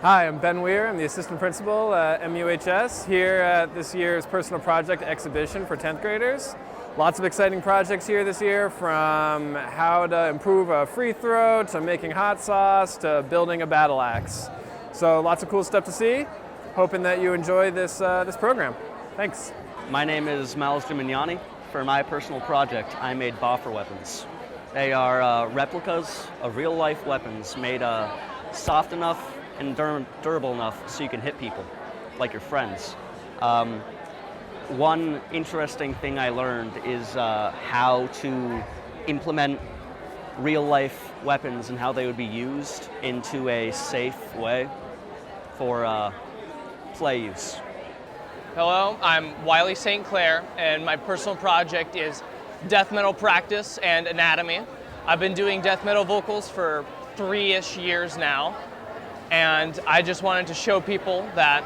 Hi, I'm Ben Weir. I'm the assistant principal at MUHS here at this year's personal project exhibition for 10th graders. Lots of exciting projects here this year, from how to improve a free throw to making hot sauce to building a battle axe. So lots of cool stuff to see. Hoping that you enjoy this program. Thanks. My name is Miles Gimignani. For my personal project, I made boffer weapons. They are replicas of real-life weapons made soft enough and durable enough so you can hit people, like your friends. One interesting thing I learned is how to implement real-life weapons and how they would be used into a safe way for play use. Hello, I'm Wiley St. Clair, and my personal project is death metal practice and anatomy. I've been doing death metal vocals for 3-ish years now, and I just wanted to show people that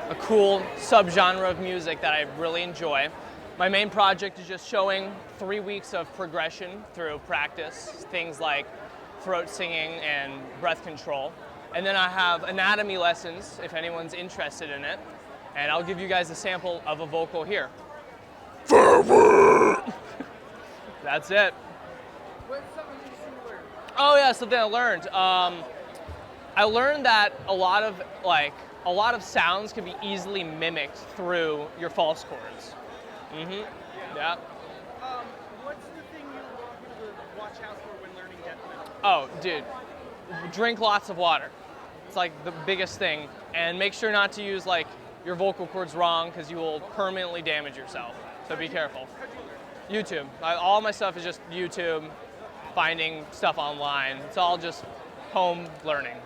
a cool subgenre of music that I really enjoy. My main project is just showing 3 weeks of progression through practice, things like throat singing and breath control. And then I have anatomy lessons if anyone's interested in it. And I'll give you guys a sample of a vocal here. That's it. What's something interesting you learned? Oh yeah, something I learned. I learned that a lot of sounds can be easily mimicked through your false chords. Yeah. What's the thing you want people to watch out for when learning death metal? Oh, dude, drink lots of water. It's like the biggest thing. And make sure not to use your vocal cords wrong, because you will permanently damage yourself. So be careful. YouTube. All my stuff is just YouTube, finding stuff online. It's all just home learning.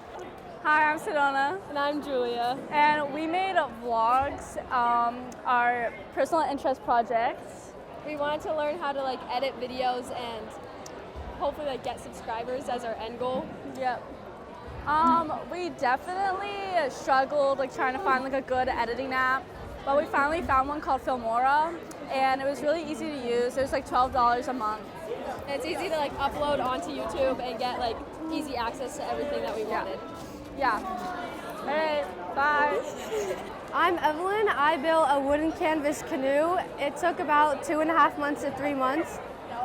Hi, I'm Sedona. And I'm Julia. And we made vlogs, our personal interest projects. We wanted to learn how to edit videos and hopefully get subscribers as our end goal. Yep. We definitely struggled trying to find a good editing app, but we finally found one called Filmora, and it was really easy to use. It was $12 a month. And it's easy to upload onto YouTube and get easy access to everything that we wanted. Yeah. All right, bye. I'm Evelyn. I built a wooden canvas canoe. It took about 2.5 months to 3 months,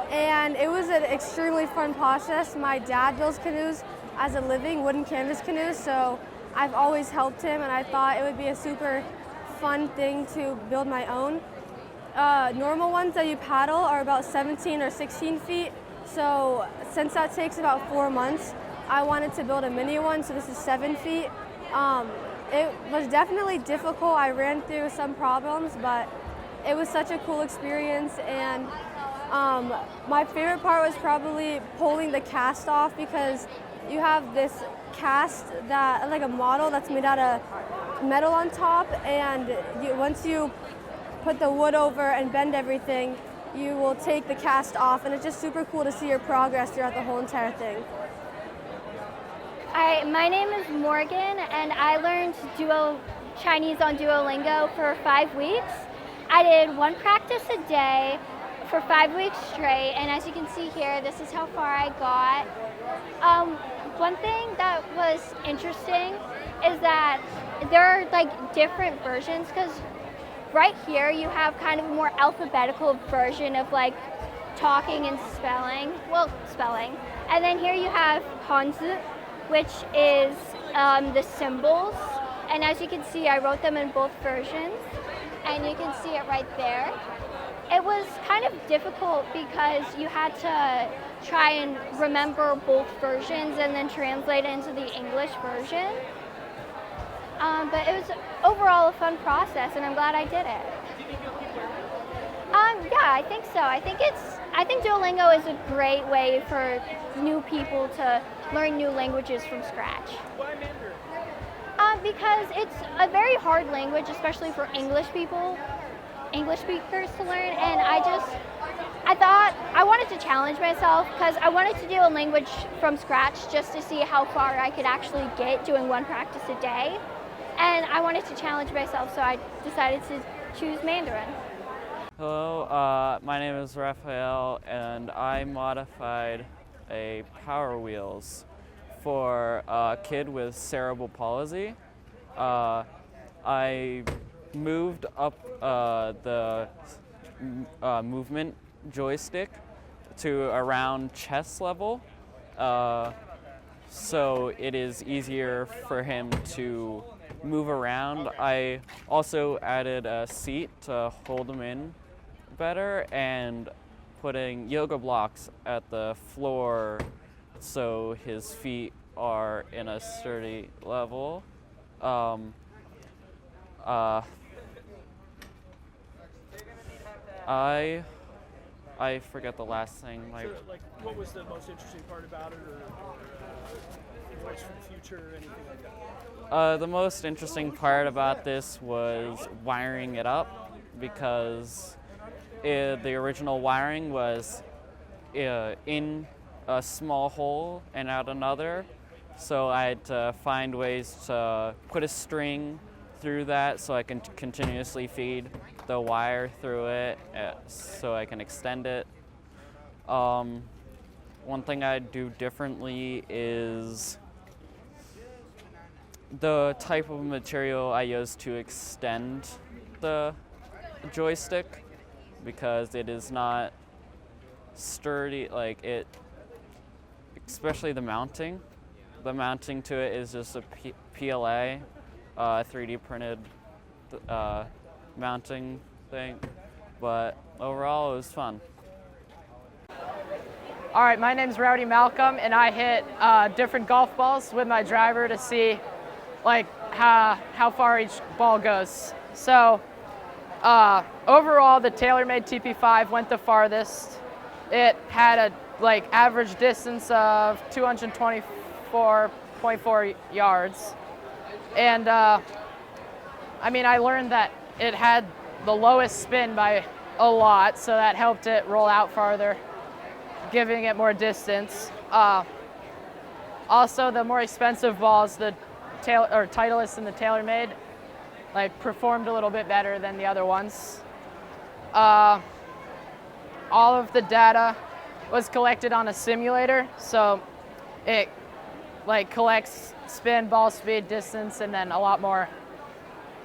and it was an extremely fun process. My dad builds canoes as a living, wooden canvas canoes, so I've always helped him, and I thought it would be a super fun thing to build my own. Normal ones that you paddle are about 17 or 16 feet, so since that takes about 4 months, I wanted to build a mini one, so this is 7 feet. It was definitely difficult. I ran through some problems, but it was such a cool experience, and my favorite part was probably pulling the cast off, because you have this cast that, a model that's made out of metal on top, and once you put the wood over and bend everything, you will take the cast off, and it's just super cool to see your progress throughout the whole entire thing. Hi, my name is Morgan, and I learned Chinese on Duolingo for 5 weeks. I did 1 practice a day for 5 weeks straight, and as you can see here, this is how far I got. One thing that was interesting is that there are different versions, because right here you have kind of a more alphabetical version of talking and spelling, and then here you have Hanzi, which is the symbols, and as you can see, I wrote them in both versions, and you can see it right there. It was kind of difficult because you had to try and remember both versions and then translate it into the English version. But it was overall a fun process, and I'm glad I did it. Yeah, I think so. I think Duolingo is a great way for new people to learn new languages from scratch. Why Mandarin? Because it's a very hard language, especially for English speakers to learn, and I thought I wanted to challenge myself, because I wanted to do a language from scratch just to see how far I could actually get doing 1 practice a day, and I wanted to challenge myself, so I decided to choose Mandarin. Hello, my name is Raphael, and I modified a Power Wheels for a kid with cerebral palsy. I moved up the movement joystick to around chest level, so it is easier for him to move around. I also added a seat to hold him in better and putting yoga blocks at the floor so his feet are in a sturdy level. I forget the last thing. So, like, what was the most interesting part about it, or what's for the future, or anything like that? The most interesting part about this was wiring it up, because the original wiring was in a small hole and out another, so I had to find ways to put a string through that so I can continuously feed the wire through it so I can extend it. One thing I'd do differently is the type of material I use to extend the joystick, because it is not sturdy, like it, especially the mounting. The mounting to it is just a PLA, 3D printed mounting thing, but overall it was fun. All right, my name's Rowdy Malcolm, and I hit different golf balls with my driver to see like how far each ball goes. So overall, the TaylorMade TP5 went the farthest. It had a average distance of 224.4 yards, and I mean, I learned that it had the lowest spin by a lot, so that helped it roll out farther, giving it more distance. Also, the more expensive balls, the Titleist and the TaylorMade, performed a little bit better than the other ones. All of the data was collected on a simulator, so it collects spin, ball speed, distance, and then a lot more.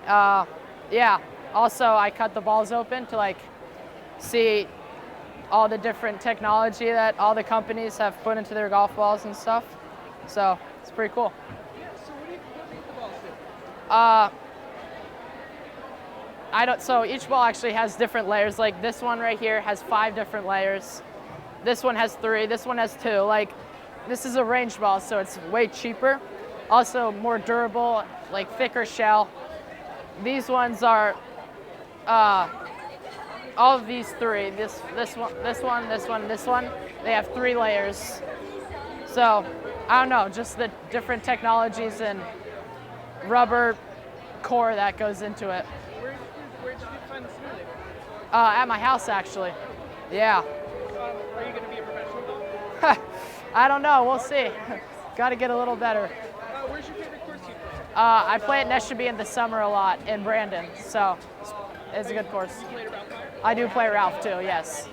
Yeah. Also, I cut the balls open to see all the different technology that all the companies have put into their golf balls and stuff. So it's pretty cool. Yeah, so what do the balls do? So each ball actually has different layers. Like this one right here has 5 different layers. This one has 3, this one has 2. This is a range ball, so it's way cheaper. Also more durable, thicker shell. These ones are, all of these 3, this one, they have 3 layers. So, I don't know, just the different technologies and rubber core that goes into it. Where did you find the simulator? At my house, actually. Yeah. Are you going to be a professional? I don't know, we'll see. Got to get a little better. Where's your favorite course you play? I play at Neshabie in the summer a lot in Brandon, so it's a good course. You play Ralph? I do play Ralph too, yes.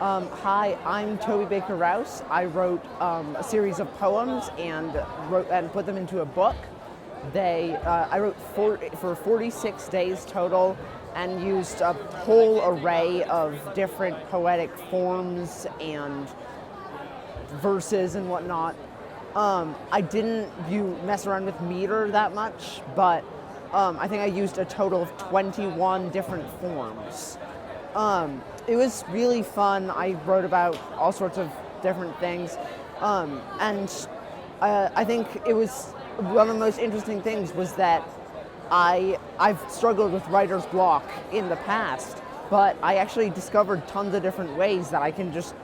Hi, I'm Toby Baker Rouse. I wrote a series of poems and put them into a book. I wrote for 46 days total and used a whole array of different poetic forms and verses and whatnot. I didn't mess around with meter that much, but I think I used a total of 21 different forms. It was really fun. I wrote about all sorts of different things, and I think it was one of the most interesting things was that I've struggled with writer's block in the past, but I actually discovered tons of different ways that I can just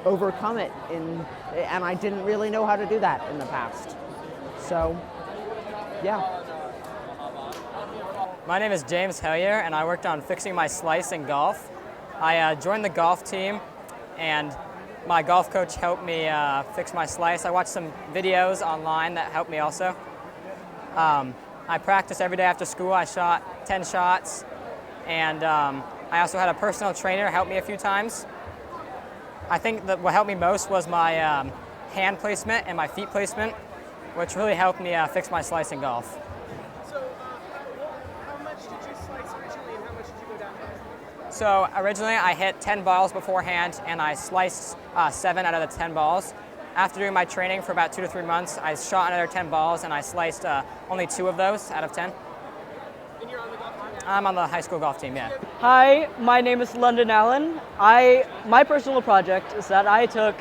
overcome it, and I didn't really know how to do that in the past. So, yeah. My name is James Hellier, and I worked on fixing my slice in golf. I joined the golf team, and my golf coach helped me fix my slice. I watched some videos online that helped me also. I practiced every day after school. I shot 10 shots, and I also had a personal trainer help me a few times. I think that what helped me most was my hand placement and my feet placement, which really helped me fix my slice in golf. So originally I hit 10 balls beforehand and I sliced 7 out of the 10 balls. After doing my training for about 2 to 3 months, I shot another 10 balls and I sliced only 2 of those out of 10. And you're on the golf team? I'm on the high school golf team, yeah. Hi, my name is London Allen. My personal project is that I took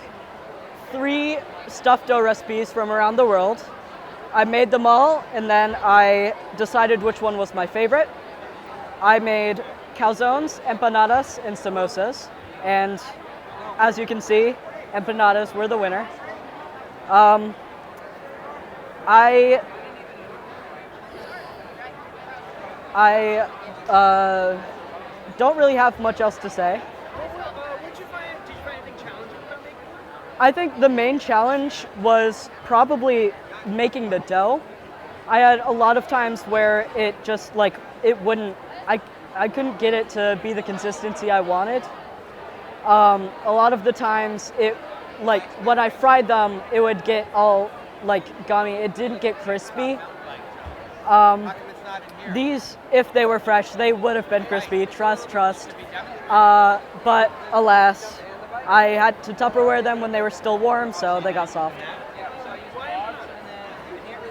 3 stuffed dough recipes from around the world. I made them all and then I decided which one was my favorite. I made calzones, empanadas, and samosas, and as you can see, empanadas were the winner. I don't really have much else to say. Did you find anything challenging about making them? I think the main challenge was probably making the dough. I had a lot of times where it just it wouldn't, I couldn't get it to be the consistency I wanted. A lot of the times when I fried them, it would get all gummy. It didn't get crispy. These, if they were fresh, they would have been crispy, trust. But alas, I had to Tupperware them when they were still warm, so they got soft.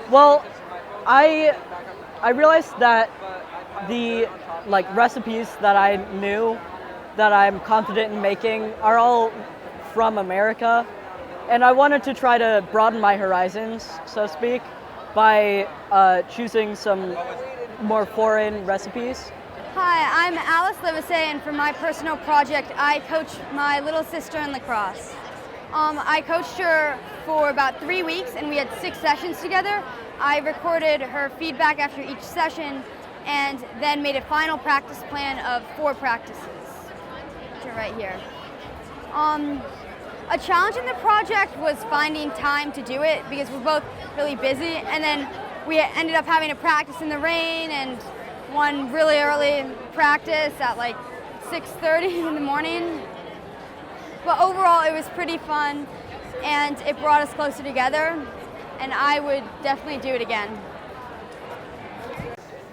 Well, I realized that the recipes that I knew that I'm confident in making are all from America, and I wanted to try to broaden my horizons, so to speak, by choosing some more foreign recipes. Hi, I'm Alice Livesey, and for my personal project, I coach my little sister in lacrosse. I coached her for about 3 weeks, and we had 6 sessions together. I recorded her feedback after each session, and then made a final practice plan of 4 practices, which are right here. A challenge in the project was finding time to do it because we're both really busy, and then we ended up having to practice in the rain and one really early practice at 6:30 in the morning. But overall it was pretty fun and it brought us closer together, and I would definitely do it again.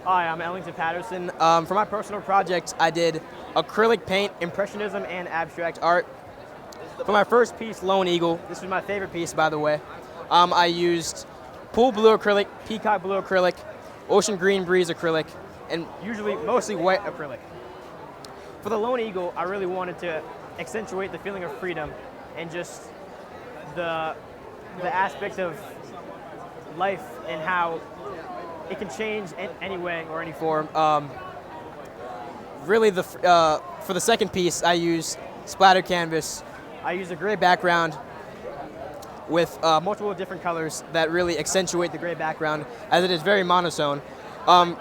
Hi, I'm Ellington Patterson. For my personal project, I did acrylic paint, impressionism, and abstract art. For my first piece, Lone Eagle, this was my favorite piece, by the way, I used pool blue acrylic, peacock blue acrylic, ocean green breeze acrylic, and mostly white acrylic. For the Lone Eagle, I really wanted to accentuate the feeling of freedom and just the aspect of life and how it can change in any way or any form. For the second piece, I used splatter canvas. I used a gray background with multiple different colors that really accentuate the gray background, as it is very monotone. The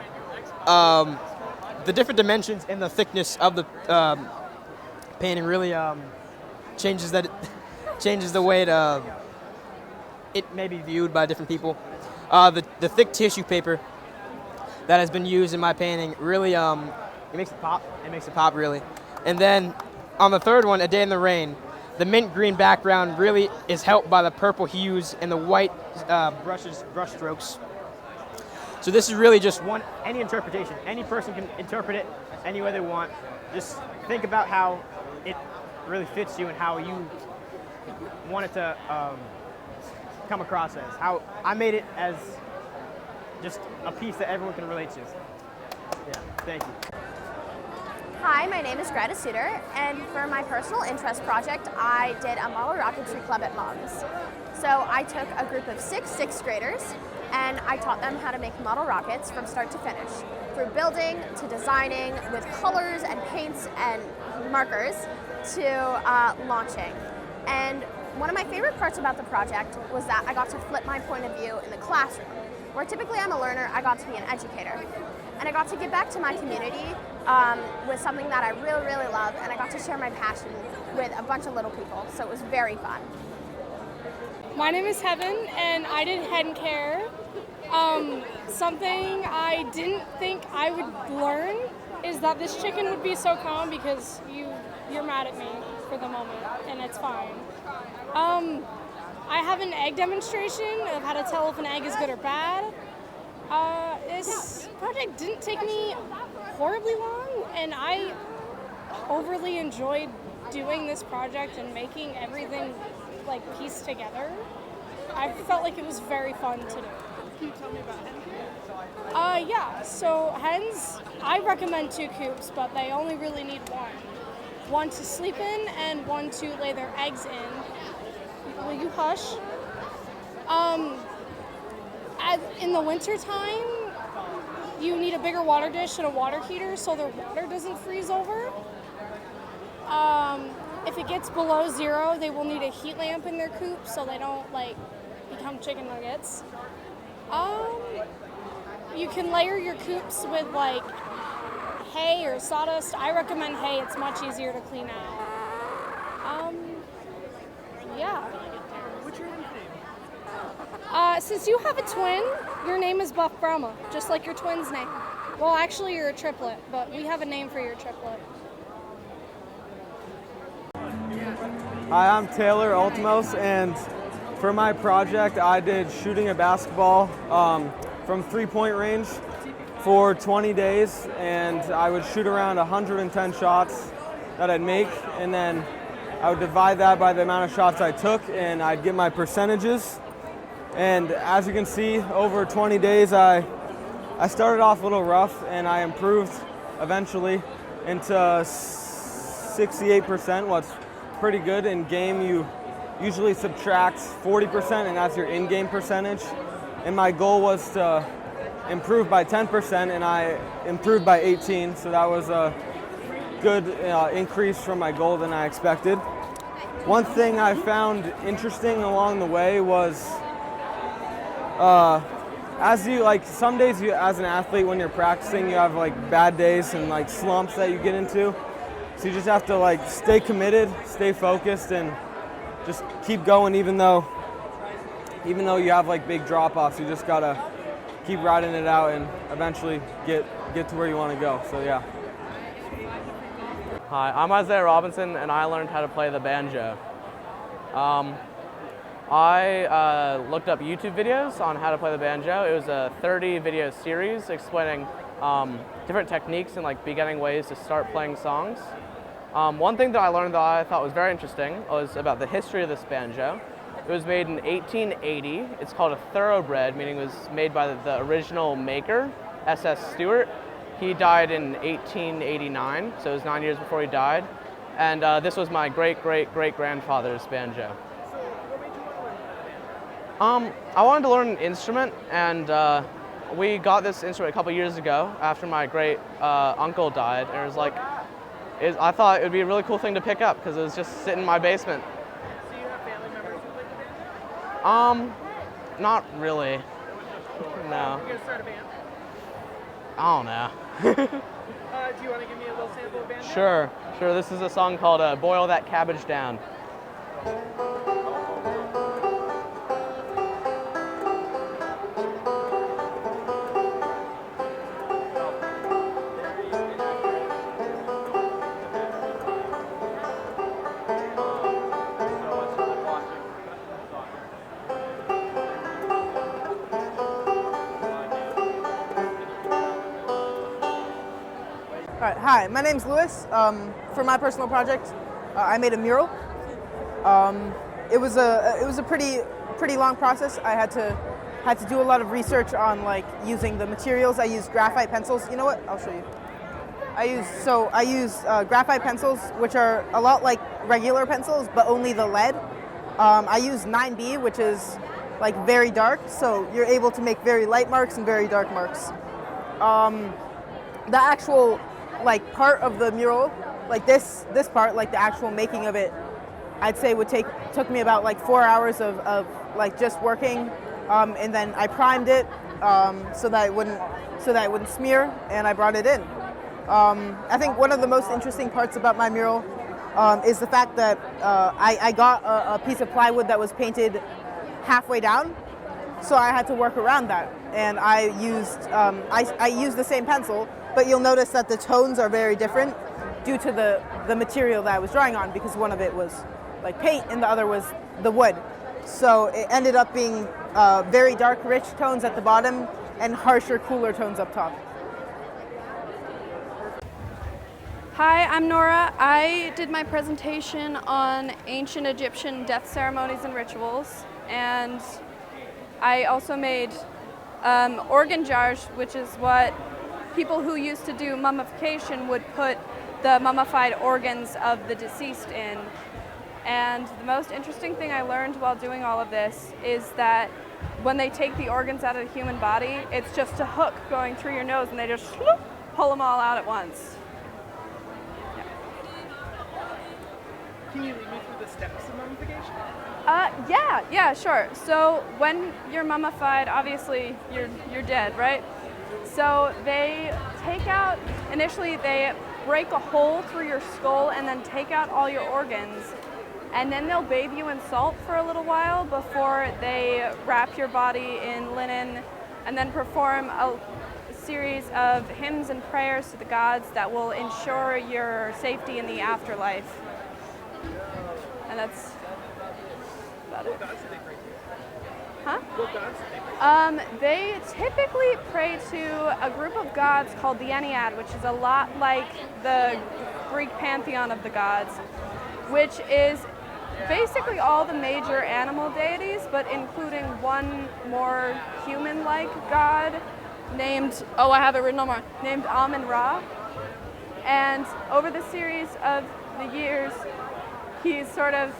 different dimensions and the thickness of the painting really changes the way it may be viewed by different people. The thick tissue paper that has been used in my painting really it makes it pop. It makes it pop really. And then on the third one, A Day in the Rain, the mint green background really is helped by the purple hues and the white brush strokes. So this is really just any interpretation. Any person can interpret it any way they want. Just think about how it really fits you and how you want it to come across as. How I made it as just a piece that everyone can relate to. Yeah, thank you. Hi, my name is Greta Suter, and for my personal interest project, I did a model rocketry club at MUHS. So I took a group of 6 sixth graders, and I taught them how to make model rockets from start to finish, through building to designing with colors and paints and markers to launching. And one of my favorite parts about the project was that I got to flip my point of view in the classroom, where typically I'm a learner, I got to be an educator. And I got to give back to my community with something that I really, really love, and I got to share my passion with a bunch of little people, so it was very fun. My name is Heaven, and I did head and care. Something I didn't think I would learn is that this chicken would be so calm because you're mad at me for the moment, and it's fine. I have an egg demonstration of how to tell if an egg is good or bad. This project didn't take me horribly long, and I overly enjoyed doing this project and making everything like piece together. I felt like it was very fun to do. Can you tell me about hen coop? Yeah, so hens, I recommend 2 coops, but they only really need 1. 1 to sleep in and 1 to lay their eggs in. Will you hush? In the winter time, you need a bigger water dish and a water heater so their water doesn't freeze over. If it gets below 0, they will need a heat lamp in their coop so they don't like become chicken nuggets. You can layer your coops with like hay or sawdust. I recommend hay, it's much easier to clean out. Yeah. What's your name? Since you have a twin, your name is Buff Brahma, just like your twin's name. Well, actually, you're a triplet, but we have a name for your triplet. Hi, I'm Taylor Ultimos, and for my project, I did shooting a basketball from three-point range for 20 days, and I would shoot around 110 shots that I'd make, and then I would divide that by the amount of shots I took, and I'd get my percentages. And as you can see, over 20 days, I started off a little rough, and I improved eventually into 68%, what's pretty good. In game, you usually subtract 40%, and that's your in-game percentage. And my goal was to improve by 10%, and I improved by 18, so that was a good increase from my goal than I expected. One thing I found interesting along the way was some days you, as an athlete, when you're practicing, you have like bad days and like slumps that you get into. So you just have to like stay committed, stay focused, and just keep going even though you have like big drop-offs. You just gotta keep riding it out and eventually get to where you want to go. So yeah. Hi, I'm Isaiah Robinson, and I learned how to play the banjo. I looked up YouTube videos on how to play the banjo. It was a 30-video series explaining different techniques and like beginning ways to start playing songs. One thing that I learned that I thought was very interesting was about the history of this banjo. It was made in 1880. It's called a thoroughbred, meaning it was made by the original maker, S.S. Stewart. He died in 1889, so it was 9 years before he died. And this was my great-great-great-grandfather's banjo. I wanted to learn an instrument, and we got this instrument a couple years ago after my great uncle died. And it was like, I thought it would be a really cool thing to pick up because it was just sitting in my basement. Do you have family members who play the banjo? Not really. No. You gonna start a band? I don't know. Do you want to give me a little sample of banjo? Sure. This is a song called Boil That Cabbage Down. Hi, my name's Lewis. For my personal project, I made a mural. It was a pretty long process. I had to do a lot of research on like using the materials. I used graphite pencils. You know what? I'll show you. I use graphite pencils, which are a lot like regular pencils, but only the lead. I use 9B, which is like very dark, so you're able to make very light marks and very dark marks. The actual like part of the mural, like this part, like the actual making of it, I'd say took me about like 4 hours of like just working, and then I primed it so that it wouldn't smear, and I brought it in. I think one of the most interesting parts about my mural is the fact that I got a piece of plywood that was painted halfway down, so I had to work around that, and I used the same pencil. But you'll notice that the tones are very different due to the material that I was drawing on, because one of it was like paint and the other was the wood. So it ended up being very dark, rich tones at the bottom and harsher, cooler tones up top. Hi, I'm Nora. I did my presentation on ancient Egyptian death ceremonies and rituals, and I also made organ jars, which is what people who used to do mummification would put the mummified organs of the deceased in. And the most interesting thing I learned while doing all of this is that when they take the organs out of the human body, it's just a hook going through your nose, and they just pull them all out at once. Can you lead me through the steps of mummification? Yeah, sure. So when you're mummified, obviously you're dead, right? So they take out, initially they break a hole through your skull and then take out all your organs. And then they'll bathe you in salt for a little while before they wrap your body in linen and then perform a series of hymns and prayers to the gods that will ensure your safety in the afterlife. And that's about it. What gods do they pray to? Huh? What gods do they pray to? They typically pray to a group of gods called the Ennead, which is a lot like the Greek pantheon of the gods, which is basically all the major animal deities, but including one more human-like god named, I have it written on named Amun-Ra. And over the series of the years, he's sort of,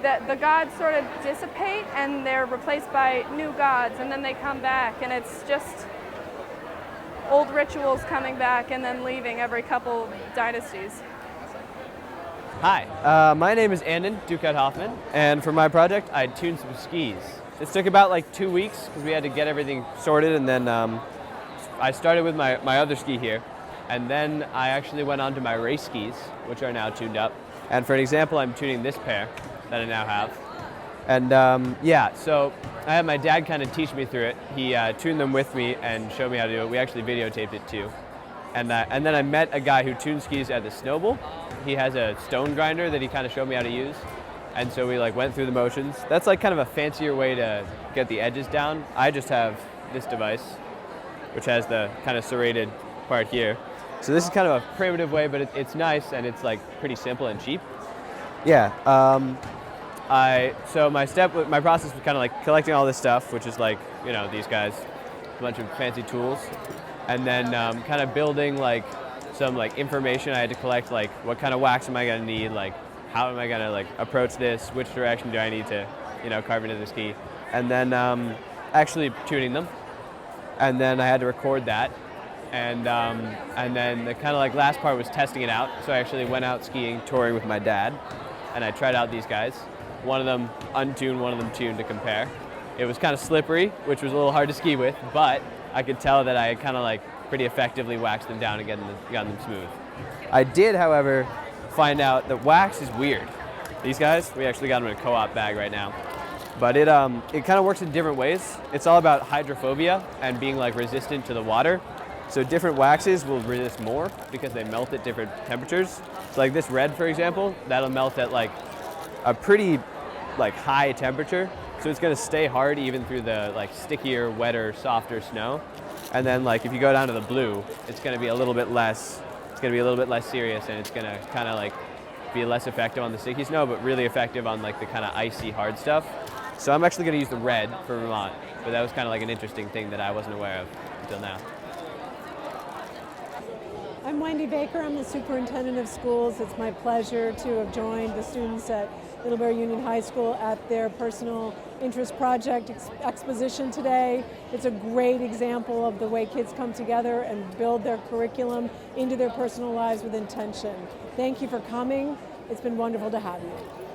the gods sort of dissipate and they're replaced by new gods, and then they come back, and it's just old rituals coming back and then leaving every couple dynasties. Hi, my name is Andon Ducat Hoffman, and for my project I tuned some skis. This took about like 2 weeks because we had to get everything sorted, and then I started with my other ski here, and then I actually went on to my race skis, which are now tuned up. And for an example, I'm tuning this pair that I now have. And yeah, so I had my dad kind of teach me through it. He tuned them with me and showed me how to do it. We actually videotaped it too. And then I met a guy who tuned skis at the Snowball. He has a stone grinder that he kind of showed me how to use. And so we like went through the motions. That's like kind of a fancier way to get the edges down. I just have this device, which has the kind of serrated part here. So this is kind of a primitive way, but it's nice, and it's like pretty simple and cheap. Yeah. So my process was kind of like collecting all this stuff, which is like, you know, these guys, a bunch of fancy tools, and then kind of building like some like information I had to collect, like what kind of wax am I gonna need, like how am I gonna like approach this, which direction do I need to, you know, carve into the ski, and then actually tuning them, and then I had to record that. And then the kind of like last part was testing it out. So I actually went out skiing, touring with my dad, and I tried out these guys. One of them untuned, one of them tuned to compare. It was kind of slippery, which was a little hard to ski with, but I could tell that I had kind of like pretty effectively waxed them down and gotten them smooth. I did, however, find out that wax is weird. These guys, we actually got them in a co-op bag right now. But it kind of works in different ways. It's all about hydrophobia and being like resistant to the water. So different waxes will resist more because they melt at different temperatures. So like this red, for example, that'll melt at like a pretty like high temperature. So it's gonna stay hard even through the like stickier, wetter, softer snow. And then like if you go down to the blue, it's gonna be a little bit less, serious, and it's gonna kind of like be less effective on the sticky snow, but really effective on like the kind of icy hard stuff. So I'm actually gonna use the red for Vermont, but that was kind of like an interesting thing that I wasn't aware of until now. I'm Wendy Baker. I'm the superintendent of schools. It's my pleasure to have joined the students at Middlebury Union High School at their personal interest project exposition today. It's a great example of the way kids come together and build their curriculum into their personal lives with intention. Thank you for coming. It's been wonderful to have you.